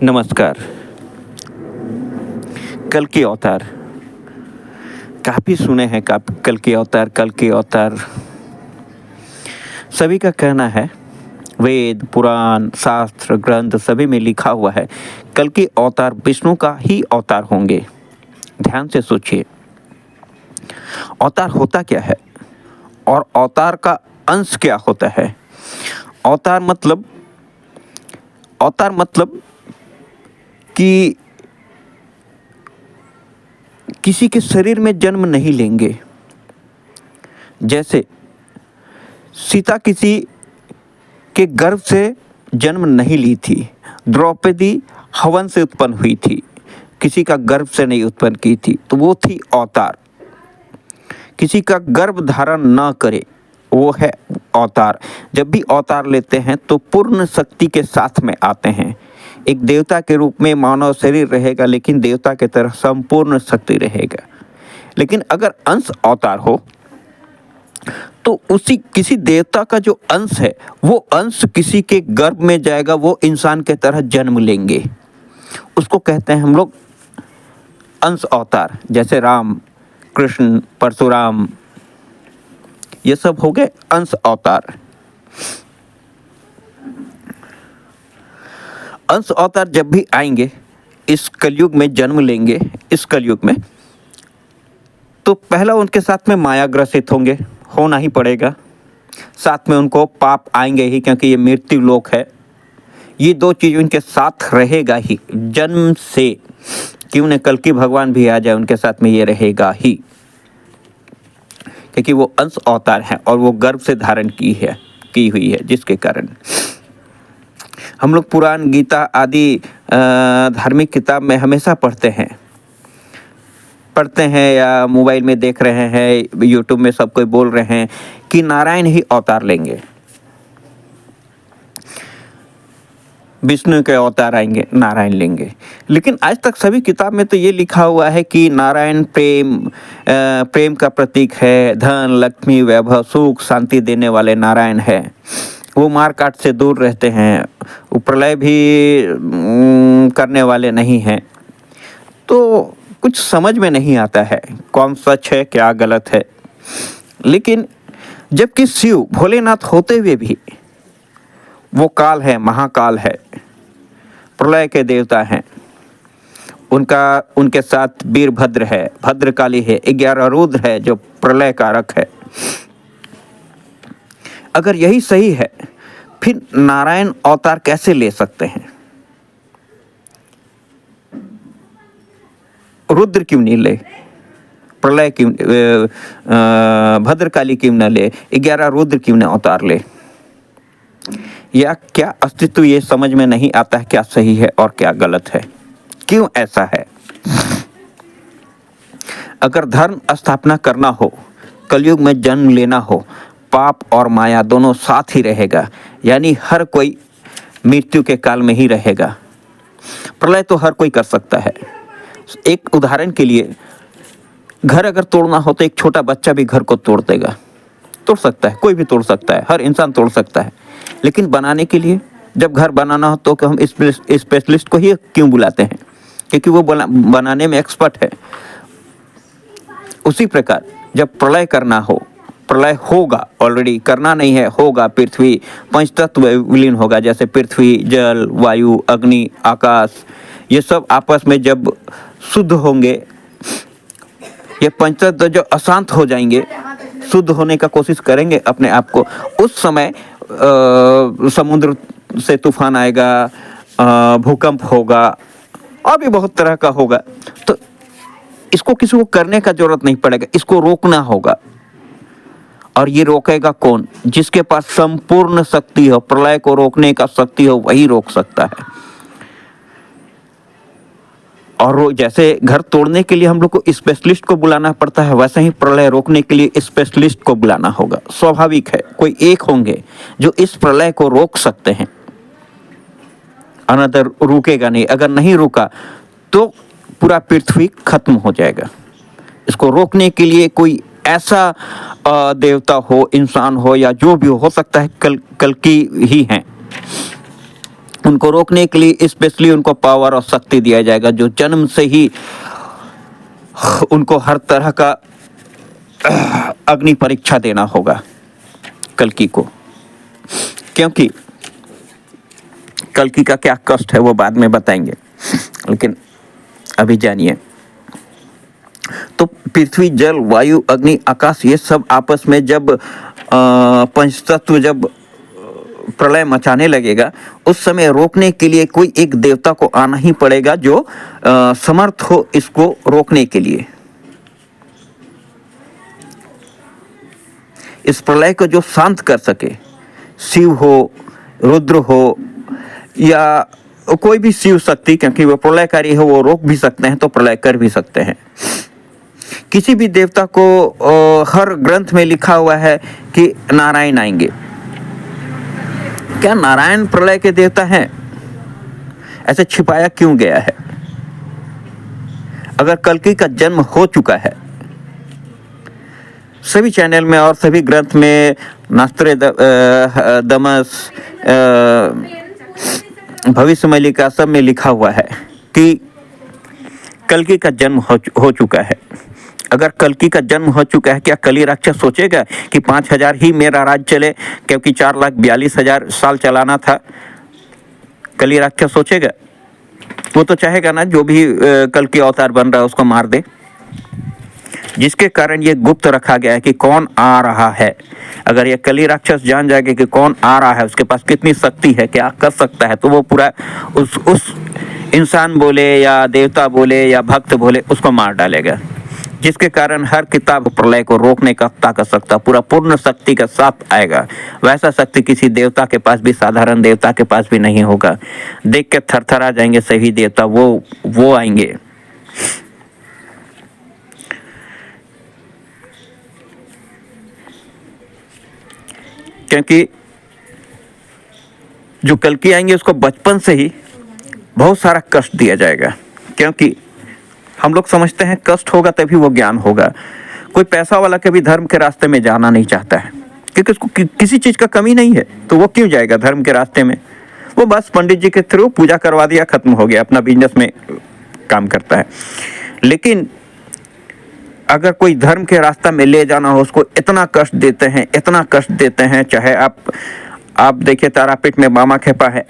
नमस्कार। कल की अवतार काफ़ी सुने हैं। कल की अवतार, कल की अवतार। सभी का कहना है, वेद पुराण शास्त्र ग्रंथ सभी में लिखा हुआ है कल की अवतार विष्णु का ही अवतार होंगे। ध्यान से सोचिए, अवतार होता क्या है और अवतार का अंश क्या होता है। अवतार मतलब कि किसी के शरीर में जन्म नहीं लेंगे। जैसे सीता किसी के गर्भ से जन्म नहीं ली थी, द्रौपदी हवन से उत्पन्न हुई थी, किसी का गर्भ से नहीं उत्पन्न की थी, तो वो थी अवतार। किसी का गर्भ धारण ना करे, वो है अवतार। जब भी अवतार लेते हैं तो पूर्ण शक्ति के साथ में आते हैं। एक देवता के रूप में मानव शरीर रहेगा, लेकिन देवता के तरह संपूर्ण शक्ति रहेगा। लेकिन अगर अंश अवतार हो तो उसी किसी देवता का जो अंश है, वो अंश किसी के गर्भ में जाएगा, वो इंसान के तरह जन्म लेंगे। उसको कहते हैं हम लोग अंश अवतार। जैसे राम, कृष्ण, परशुराम, ये सब हो गए अंश अवतार। अंश अवतार जब भी आएंगे, इस कलयुग में जन्म लेंगे, इस कलयुग में, तो पहला उनके साथ में माया ग्रसित होंगे, होना ही पड़ेगा। साथ में उनको पाप आएंगे ही, क्योंकि ये मृत्यु लोक है। ये दो चीज़ उनके साथ रहेगा ही जन्म से। क्यों न कल की भगवान भी आ जाए, उनके साथ में ये रहेगा ही, क्योंकि वो अंश अवतार हैं और वो गर्भ से धारण की हुई है, जिसके कारण हम लोग पुराण, गीता आदि धार्मिक किताब में हमेशा पढ़ते हैं या मोबाइल में देख रहे हैं, यूट्यूब में सब कोई बोल रहे हैं कि नारायण ही अवतार लेंगे, विष्णु के अवतार आएंगे, नारायण लेंगे। लेकिन आज तक सभी किताब में तो ये लिखा हुआ है कि नारायण प्रेम का प्रतीक है, धन लक्ष्मी वैभव सुख शांति देने वाले नारायण है। वो मार काट से दूर रहते हैं, वो प्रलय भी करने वाले नहीं हैं। तो कुछ समझ में नहीं आता है कौन सच है क्या गलत है। लेकिन जबकि शिव भोलेनाथ होते हुए भी वो काल है, महाकाल है, प्रलय के देवता हैं। उनके साथ वीरभद्र है, भद्रकाली है, 11 रुद्र है जो प्रलय कारक है। अगर यही सही है, फिर नारायण अवतार कैसे ले सकते हैं? रुद्र क्यों नहीं ले, प्रलय क्यों, भद्रकाली क्यों न ले, 11 रुद्र क्यों न अवतार ले? या क्या अस्तित्व ये समझ में नहीं आता है क्या सही है और क्या गलत है, क्यों ऐसा है? अगर धर्म स्थापना करना हो, कलयुग में जन्म लेना हो, पाप और माया दोनों साथ ही रहेगा, यानी हर कोई मृत्यु के काल में ही रहेगा। प्रलय तो हर कोई कर सकता है। एक उदाहरण के लिए, घर अगर तोड़ना हो तो एक छोटा बच्चा भी घर को तोड़ देगा, तोड़ सकता है, कोई भी तोड़ सकता है, हर इंसान तोड़ सकता है। लेकिन बनाने के लिए, जब घर बनाना हो तो हम स्पेशलिस्ट को ही क्यों बुलाते हैं? क्योंकि वो बनाने में एक्सपर्ट है। उसी प्रकार जब प्रलय करना हो, प्रलय होगा, ऑलरेडी करना नहीं है, होगा, पृथ्वी पंचतत्व विलीन होगा। जैसे पृथ्वी, जल, वायु, अग्नि, आकाश, ये सब आपस में जब शुद्ध होंगे, ये पंचतत्व जो अशांत हो जाएंगे, शुद्ध होने का कोशिश करेंगे अपने आप को, उस समय समुद्र से तूफान आएगा, भूकंप होगा, और भी बहुत तरह का होगा। तो इसको किसी को करने का जरूरत नहीं पड़ेगा, इसको रोकना होगा। और ये रोकेगा कौन? जिसके पास संपूर्ण शक्ति हो, प्रलय को रोकने का शक्ति हो, वही रोक सकता है। और जैसे घर तोड़ने के लिए हम लोग को स्पेशलिस्ट को बुलाना पड़ता है, वैसे ही प्रलय रोकने के लिए स्पेशलिस्ट को बुलाना होगा। स्वाभाविक है, कोई एक होंगे जो इस प्रलय को रोक सकते हैं, अनदर रुकेगा नहीं। अगर नहीं रुका तो पूरा पृथ्वी खत्म हो जाएगा। इसको रोकने के लिए कोई ऐसा देवता हो, इंसान हो, या जो भी हो सकता है कल की ही हैं, उनको रोकने के लिए स्पेशली उनको पावर और शक्ति दिया जाएगा, जो जन्म से ही उनको हर तरह का अग्नि परीक्षा देना होगा कल्कि को। क्योंकि कल्कि का क्या कष्ट है वो बाद में बताएंगे, लेकिन अभी जानिए। तो पृथ्वी, जल, वायु, अग्नि, आकाश, ये सब आपस में जब पंचतत्व जब प्रलय मचाने लगेगा, उस समय रोकने के लिए कोई एक देवता को आना ही पड़ेगा जो समर्थ हो इसको रोकने के लिए। इस प्रलय को जो शांत कर सके, शिव हो, रुद्र हो, या कोई भी शिव शक्ति, क्योंकि वो प्रलयकारी है, वो रोक भी सकते हैं तो प्रलय कर भी सकते हैं। किसी भी देवता को हर ग्रंथ में लिखा हुआ है कि नारायण आएंगे। क्या नारायण प्रलय के देवता हैं? ऐसे छिपाया क्यों गया है? अगर कल्कि का जन्म हो चुका है, सभी चैनल में और सभी ग्रंथ में, नास्त्रोदमस, भविष्य मलिका, सब में लिखा हुआ है कि कल्कि का जन्म हो चुका है। अगर कल्कि का जन्म हो चुका है, क्या कली राक्षस सोचेगा कि 5000 ही मेरा राज चले, क्योंकि 4,42,000 साल चलाना था? कली राक्षस सोचेगा? वो तो चाहेगा ना जो भी कल्कि अवतार बन रहा है उसको मार दे। जिसके कारण ये गुप्त रखा गया है कि कौन आ रहा है। अगर ये कली राक्षस जान जाएगा कि कौन आ रहा है, उसके पास कितनी शक्ति है, क्या कर सकता है, तो वो पूरा उस इंसान बोले या देवता बोले या भक्त बोले, उसको मार डालेगा। जिसके कारण हर किताब प्रलय को रोकने का ताकत सकता, पूरा पूर्ण शक्ति के साथ आएगा। वैसा शक्ति किसी देवता के पास भी, साधारण देवता के पास भी नहीं होगा। देख के थरथरा जाएंगे सभी देवता, वो आएंगे। क्योंकि जो कल्कि आएंगे उसको बचपन से ही बहुत सारा कष्ट दिया जाएगा। क्योंकि हम लोग समझते हैं कष्ट होगा तभी वो ज्ञान होगा। कोई पैसा वाला कभी धर्म के रास्ते में जाना नहीं चाहता है, क्योंकि उसको किसी चीज़ का कमी नहीं है, तो वो क्यों जाएगा धर्म के रास्ते में? वो बस पंडित जी के थ्रू पूजा करवा दिया, खत्म हो गया, अपना बिजनेस में काम करता है। लेकिन अगर कोई धर्म के रास्ता में ले जाना हो, उसको इतना कष्ट देते हैं, इतना कष्ट देते हैं। चाहे आप देखिए तारापीठ में मामा खेपा है,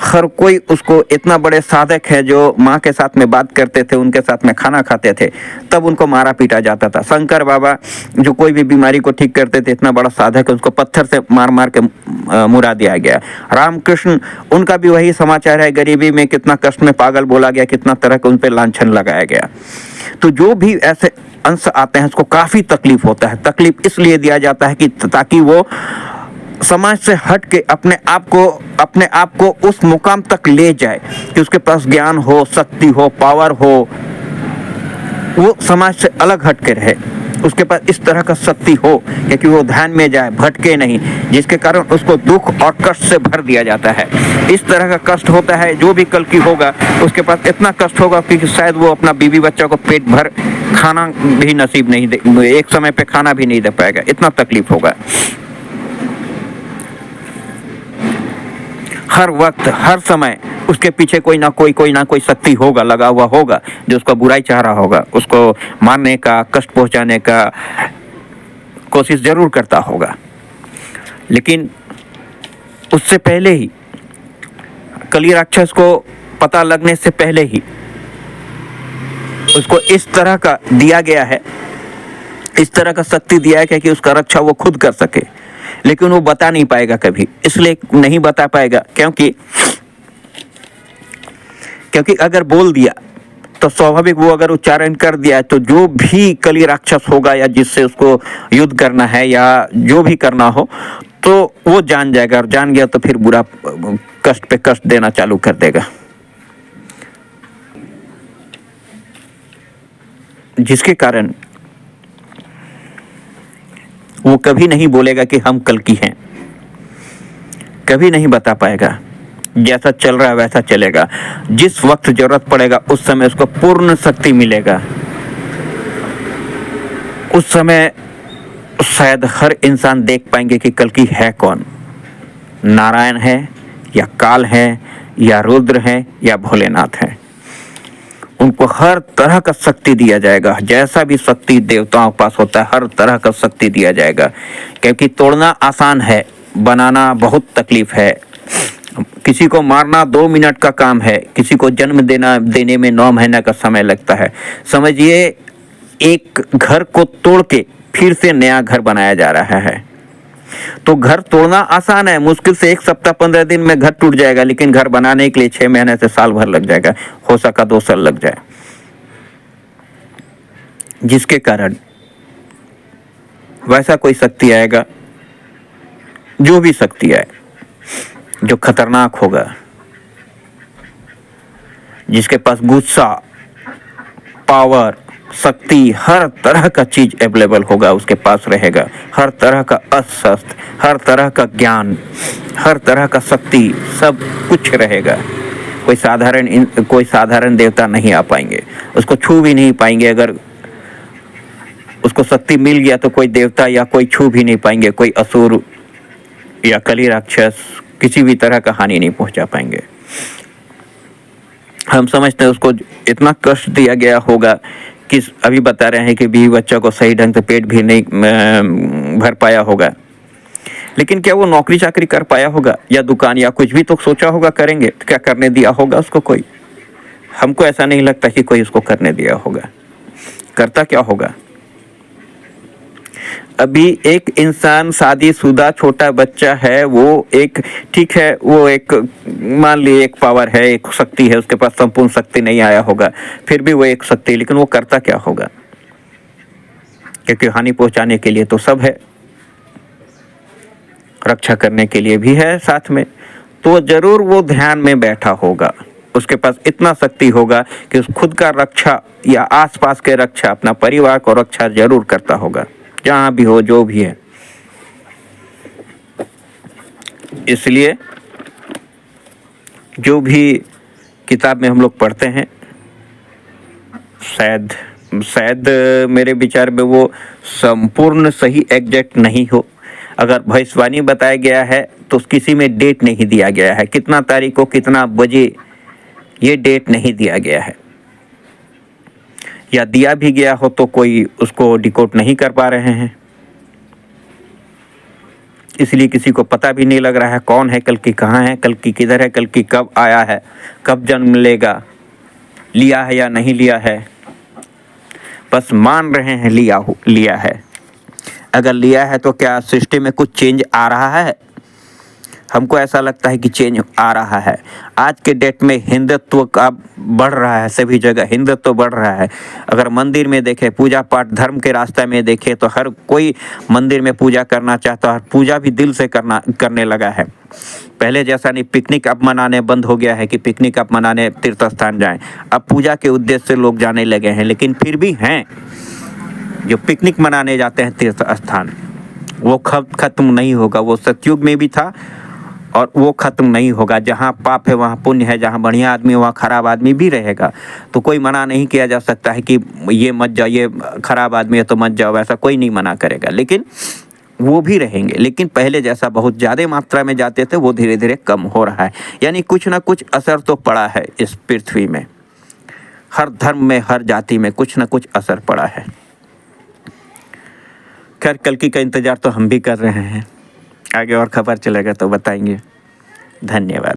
हर कोई उसको इतना बड़े साधक है जो माँ के साथ में बात करते थे, उनके साथ में खाना खाते थे, तब उनको मारा पीटा जाता था। शंकर बाबा जो कोई भी बीमारी को ठीक करते थे, इतना बड़ा साधक है, उसको पत्थर से मार मार के मुरा दिया गया। रामकृष्ण, उनका भी वही समाचार है, गरीबी में कितना कष्ट में पागल बोला गया, कितना तरह का उन पर लांछन लगाया गया। तो जो भी ऐसे अंश आते हैं उसको काफ़ी तकलीफ होता है। तकलीफ इसलिए दिया जाता है कि ताकि वो समाज से हट के अपने आप को उस मुकाम तक ले जाए कि उसके पास ज्ञान हो, शक्ति हो, पावर हो, वो समाज से अलग हट के रहे, उसके पास इस तरह का शक्ति हो कि वो ध्यान में जाए, भटके नहीं, जिसके कारण उसको दुख और कष्ट से भर दिया जाता है। इस तरह का कष्ट होता है। जो भी कल्कि होगा उसके पास इतना कष्ट होगा कि शायद वो अपना बीवी बच्चा को पेट भर खाना भी नसीब नहीं दे, एक समय पे खाना भी नहीं दे पाएगा, इतना तकलीफ होगा। हर वक्त, हर समय उसके पीछे कोई ना कोई शक्ति होगा, लगा हुआ होगा, जो उसका बुराई चाह रहा होगा, उसको मारने का, कष्ट पहुंचाने का कोशिश जरूर करता होगा। लेकिन उससे पहले ही, कली राक्षस को पता लगने से पहले ही उसको इस तरह का दिया गया है, इस तरह का शक्ति दिया है कि उसका रक्षा वो खुद कर सके। लेकिन वो बता नहीं पाएगा कभी, इसलिए नहीं बता पाएगा क्योंकि अगर बोल दिया तो स्वाभाविक, वो अगर उच्चारण कर दिया तो जो भी कली राक्षस होगा या जिससे उसको युद्ध करना है या जो भी करना हो, तो वो जान जाएगा, और जान गया तो फिर बुरा कष्ट पे कष्ट देना चालू कर देगा। जिसके कारण वो कभी नहीं बोलेगा कि हम कल्कि हैं, कभी नहीं बता पाएगा। जैसा चल रहा है वैसा चलेगा। जिस वक्त जरूरत पड़ेगा उस समय उसको पूर्ण शक्ति मिलेगा। उस समय शायद हर इंसान देख पाएंगे कि कल्कि है कौन, नारायण है या काल है या रुद्र हैं या भोलेनाथ हैं। उनको हर तरह का शक्ति दिया जाएगा, जैसा भी शक्ति देवताओं के पास होता है हर तरह का शक्ति दिया जाएगा। क्योंकि तोड़ना आसान है, बनाना बहुत तकलीफ है। किसी को मारना 2 मिनट का काम है, किसी को जन्म देने में 9 महीने का समय लगता है। समझिए एक घर को तोड़ के फिर से नया घर बनाया जा रहा है। तो घर तोड़ना आसान है, मुश्किल से 1 सप्ताह 15 दिन में घर टूट जाएगा, लेकिन घर बनाने के लिए 6 महीने से साल भर लग जाएगा, हो सका 2 साल लग जाए। जिसके कारण वैसा कोई शक्ति आएगा, जो भी शक्ति आए, जो खतरनाक होगा, जिसके पास गुस्सा, पावर, शक्ति, हर तरह का चीज अवेलेबल होगा, उसके पास रहेगा। हर तरह का अस्त्र, हर तरह का ज्ञान, हर तरह का शक्ति, सब कुछ रहेगा। कोई साधारण देवता नहीं आ पाएंगे, उसको छू भी नहीं पाएंगे। अगर उसको शक्ति मिल गया तो कोई देवता या कोई छू भी नहीं पाएंगे। कोई असुर या कली राक्षस किसी भी तरह का हानि नहीं पहुंचा पाएंगे। हम समझते हैं उसको इतना कष्ट दिया गया होगा कि अभी बता रहे हैं कि बीवी बच्चा को सही ढंग से पेट भी नहीं भर पाया होगा, लेकिन क्या वो नौकरी चाकरी कर पाया होगा या दुकान या कुछ भी तो सोचा होगा करेंगे, तो क्या करने दिया होगा उसको कोई? हमको ऐसा नहीं लगता कि कोई उसको करने दिया होगा। करता क्या होगा? अभी एक इंसान शादीशुदा छोटा बच्चा है, वो एक ठीक है, वो एक मान लीजिए एक पावर है, एक शक्ति है, उसके पास संपूर्ण शक्ति नहीं आया होगा, फिर भी वो एक शक्ति, लेकिन वो करता क्या होगा? क्योंकि हानि पहुंचाने के लिए तो सब है, रक्षा करने के लिए भी है साथ में, तो जरूर वो ध्यान में बैठा होगा। उसके पास इतना शक्ति होगा कि उस खुद का रक्षा या आसपास के रक्षा, अपना परिवार को रक्षा जरूर करता होगा, जहां भी हो, जो भी है। इसलिए जो भी किताब में हम लोग पढ़ते हैं, शायद मेरे विचार में वो संपूर्ण सही एग्जैक्ट नहीं हो। अगर भविष्यवाणी बताया गया है तो किसी में डेट नहीं दिया गया है, कितना तारीख को कितना बजे, ये डेट नहीं दिया गया है। या दिया भी गया हो तो कोई उसको डिकोड नहीं कर पा रहे हैं, इसलिए किसी को पता भी नहीं लग रहा है कौन है कल्कि, कहाँ है कल्कि, किधर है कल्कि, कब आया है, कब जन्म लेगा, लिया है या नहीं लिया है। बस मान रहे हैं लिया है। अगर लिया है तो क्या सृष्टि में कुछ चेंज आ रहा है? हमको ऐसा लगता है कि चेंज आ रहा है। आज के डेट में हिंदुत्व का बढ़ रहा है, सभी जगह हिंदुत्व बढ़ रहा है। अगर मंदिर में देखें, पूजा पाठ धर्म के रास्ते में देखें तो हर कोई मंदिर में पूजा करना चाहता है, पूजा भी दिल से करने लगा है। पहले जैसा नहीं पिकनिक अब मनाने बंद हो गया है कि पिकनिक अब मनाने तीर्थ स्थान जाएं। अब पूजा के उद्देश्य से लोग जाने लगे हैं, लेकिन फिर भी हैं जो पिकनिक मनाने जाते हैं तीर्थ स्थान। वो खत्म नहीं होगा। वो सतयुग में भी था और वो खत्म नहीं होगा। जहाँ पाप है वहाँ पुण्य है, जहाँ बढ़िया आदमी है वहाँ खराब आदमी भी रहेगा। तो कोई मना नहीं किया जा सकता है कि ये मत जाओ, ये खराब आदमी है तो मत जाओ, ऐसा कोई नहीं मना करेगा, लेकिन वो भी रहेंगे। लेकिन पहले जैसा बहुत ज़्यादा मात्रा में जाते थे वो धीरे धीरे कम हो रहा है। यानी कुछ ना कुछ असर तो पड़ा है इस पृथ्वी में, हर धर्म में, हर जाति में कुछ ना कुछ असर पड़ा है। खैर कल्कि का इंतज़ार तो हम भी कर रहे हैं, आगे और खबर चलेगा तो बताएंगे। धन्यवाद।